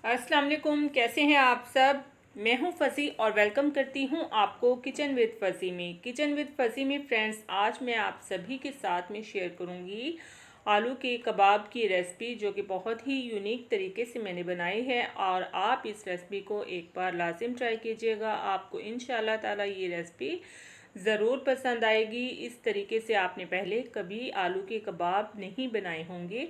अस्सलाम वालेकुम, कैसे हैं आप सब। मैं हूं फसी और वेलकम करती हूं आपको किचन विद फसी में फ्रेंड्स, आज मैं आप सभी के साथ में शेयर करूंगी आलू के कबाब की रेसिपी, जो कि बहुत ही यूनिक तरीके से मैंने बनाई है। और आप इस रेसिपी को एक बार लाजिम ट्राई कीजिएगा, आपको इंशाल्लाह ताला ये रेसिपी ज़रूर पसंद आएगी। इस तरीके से आपने पहले कभी आलू के कबाब नहीं बनाए होंगे।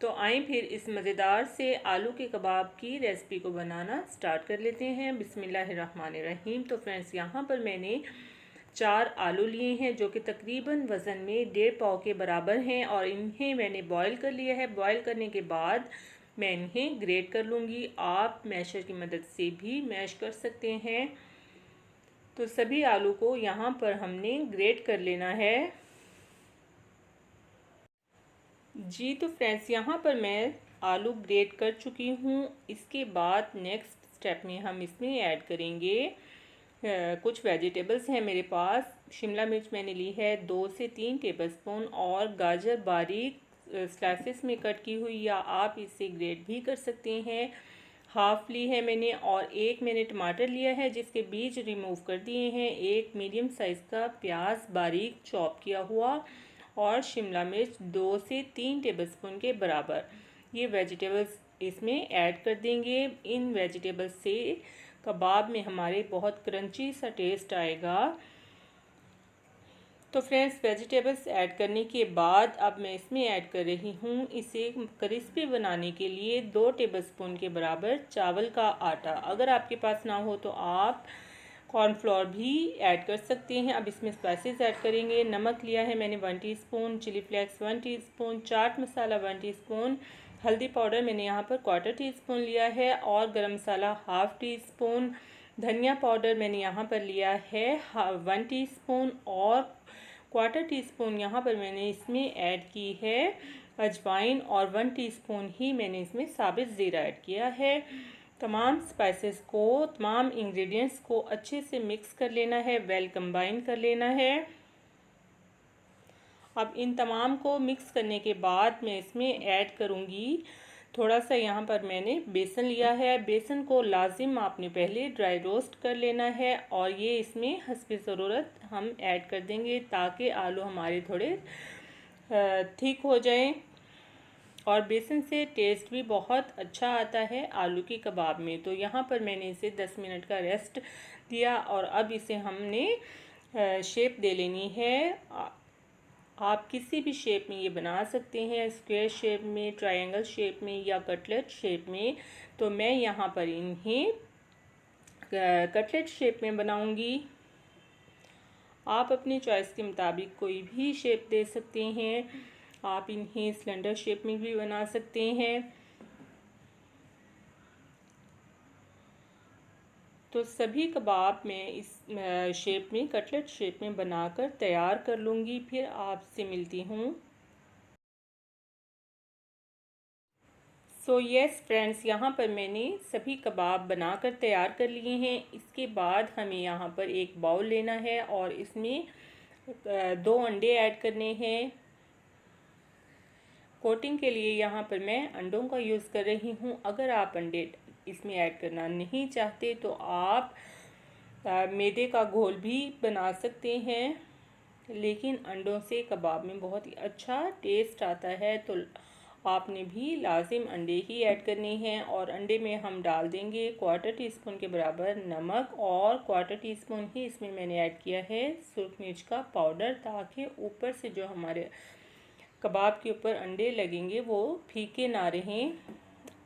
तो आए फिर इस मज़ेदार से आलू के कबाब की रेसिपी को बनाना स्टार्ट कर लेते हैं। बिस्मिल्लाहिर्रहमानिर्रहीम। तो फ्रेंड्स, यहाँ पर मैंने 4 आलू लिए हैं, जो कि तकरीबन वज़न में 1.5 पाव के बराबर हैं। और इन्हें मैंने बॉईल कर लिया है। बॉईल करने के बाद मैं इन्हें ग्रेट कर लूँगी। आप मैशर की मदद से भी मैश कर सकते हैं। तो सभी आलू को यहाँ पर हमने ग्रेट कर लेना है। जी तो फ्रेंड्स, यहाँ पर मैं आलू ग्रेट कर चुकी हूँ। इसके बाद नेक्स्ट स्टेप में हम इसमें ऐड करेंगे कुछ वेजिटेबल्स हैं मेरे पास। शिमला मिर्च मैंने ली है 2 से 3 टेबलस्पून, और गाजर बारीक स्लाइसेस में कट की हुई, या आप इसे ग्रेट भी कर सकते हैं। हाफ ली है मैंने, और एक मैंने टमाटर लिया है जिसके बीज रिमूव कर दिए हैं। एक मीडियम साइज़ का प्याज बारीक चॉप किया हुआ, और शिमला मिर्च 2 से 3 टेबलस्पून के बराबर। ये वेजिटेबल्स इसमें ऐड कर देंगे। इन वेजिटेबल्स से कबाब में हमारे बहुत क्रंची सा टेस्ट आएगा। तो फ्रेंड्स, वेजिटेबल्स ऐड करने के बाद अब मैं इसमें ऐड कर रही हूँ, इसे क्रिस्पी बनाने के लिए 2 टेबलस्पून के बराबर चावल का आटा। अगर आपके पास ना हो तो आप कॉर्नफ्लोर भी ऐड कर सकते हैं। अब इसमें स्पाइसेस ऐड करेंगे। नमक लिया है मैंने 1 teaspoon, chilli flakes 1 teaspoon, chaat masala 1 teaspoon, हल्दी पाउडर मैंने यहाँ पर 1/4 टीस्पून लिया है, और गरम मसाला 1/2 टीस्पून, धनिया पाउडर मैंने यहाँ पर लिया है 1 टीस्पून, और 1/4 टीस्पून यहाँ पर मैंने इसमें ऐड की है अजवाइन, और 1 टीस्पून ही मैंने इसमें साबित ज़ीरा ऐड किया है। तमाम स्पाइसेस को, तमाम इंग्रेडिएंट्स को अच्छे से मिक्स कर लेना है, वेल कंबाइन कर लेना है। अब इन तमाम को मिक्स करने के बाद मैं इसमें ऐड करूँगी थोड़ा सा, यहाँ पर मैंने बेसन लिया है। बेसन को लाजिम आपने पहले ड्राई रोस्ट कर लेना है, और ये इसमें हस्बे ज़रूरत हम ऐड कर देंगे, ताकि आलू हमारे थोड़े थिक हो जाएं। और बेसन से टेस्ट भी बहुत अच्छा आता है आलू के कबाब में। तो यहाँ पर मैंने इसे 10 मिनट का रेस्ट दिया, और अब इसे हमने शेप दे लेनी है। आप किसी भी शेप में ये बना सकते हैं, स्क्वायर शेप में, ट्रायंगल शेप में, या कटलेट शेप में। तो मैं यहाँ पर इन्हें कटलेट शेप में बनाऊंगी। आप अपनी चॉइस के मुताबिक कोई भी शेप दे सकते हैं। आप इन्हें सिलेंडर शेप में भी बना सकते हैं। तो सभी कबाब मैं इस शेप में, कटलेट शेप में बनाकर तैयार कर लूँगी। फिर आपसे मिलती हूँ। सो यस फ्रेंड्स, यहाँ पर मैंने सभी कबाब बनाकर तैयार कर लिए हैं। इसके बाद हमें यहाँ पर एक बाउल लेना है, और इसमें 2 अंडे ऐड करने हैं। कोटिंग के लिए यहाँ पर मैं अंडों का यूज़ कर रही हूँ। अगर आप अंडे इसमें ऐड करना नहीं चाहते तो आप मैदे का घोल भी बना सकते हैं, लेकिन अंडों से कबाब में बहुत ही अच्छा टेस्ट आता है। तो आपने भी लाजिम अंडे ही ऐड करने हैं, और अंडे में हम डाल देंगे 1/4 टीस्पून के बराबर नमक, और 1/4 टीस्पून ही इसमें मैंने ऐड किया है सुरख मिर्च का पाउडर, ताकि ऊपर से जो हमारे कबाब के ऊपर अंडे लगेंगे वो फीके ना रहें,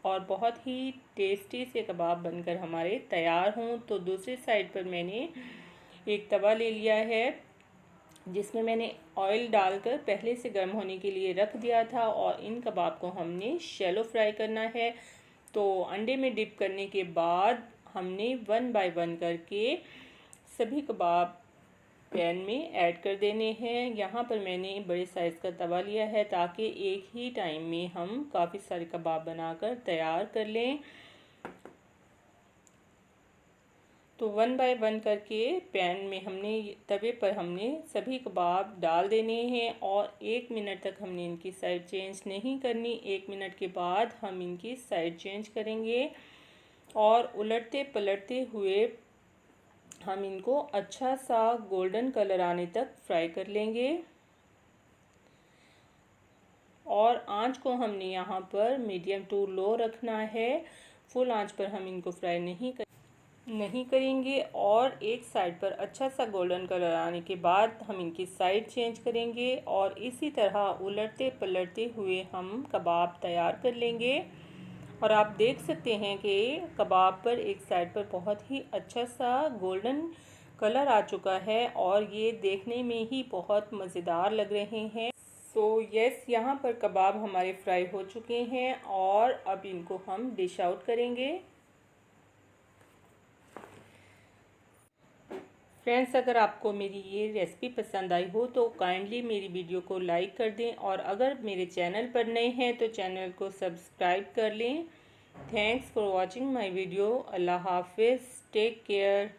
और बहुत ही टेस्टी से कबाब बनकर हमारे तैयार हों। तो दूसरी साइड पर मैंने एक तवा ले लिया है, जिसमें मैंने ऑयल डालकर पहले से गर्म होने के लिए रख दिया था, और इन कबाब को हमने शैलो फ्राई करना है। तो अंडे में डिप करने के बाद हमने 1 बाय 1 करके सभी कबाब पैन में ऐड कर देने हैं। यहाँ पर मैंने बड़े साइज़ का तवा लिया है, ताकि एक ही टाइम में हम काफ़ी सारे कबाब बनाकर तैयार कर लें। तो 1 बाय 1 करके पैन में हमने, तवे पर हमने सभी कबाब डाल देने हैं, और 1 मिनट तक हमने इनकी साइड चेंज नहीं करनी। 1 मिनट के बाद हम इनकी साइड चेंज करेंगे। और उलटते पलटते हुए हम इनको अच्छा सा गोल्डन कलर आने तक फ्राई कर लेंगे। और आंच को हमने यहाँ पर मीडियम टू लो रखना है, फुल आंच पर हम इनको फ्राई नहीं करेंगे। और एक साइड पर अच्छा सा गोल्डन कलर आने के बाद हम इनकी साइड चेंज करेंगे और इसी तरह उलटते पलटते हुए हम कबाब तैयार कर लेंगे। और आप देख सकते हैं कि कबाब पर एक साइड पर बहुत ही अच्छा सा गोल्डन कलर आ चुका है और ये देखने में ही बहुत मज़ेदार लग रहे हैं। सो यस, यहाँ पर कबाब हमारे फ्राई हो चुके हैं और अब इनको हम डिश आउट करेंगे। फ्रेंड्स, अगर आपको मेरी ये रेसिपी पसंद आई हो तो काइंडली मेरी वीडियो को लाइक कर दें और अगर मेरे चैनल पर नए हैं तो चैनल को सब्सक्राइब कर लें। Thanks for watching my video. अल्लाह हाफिज़, टेक केयर।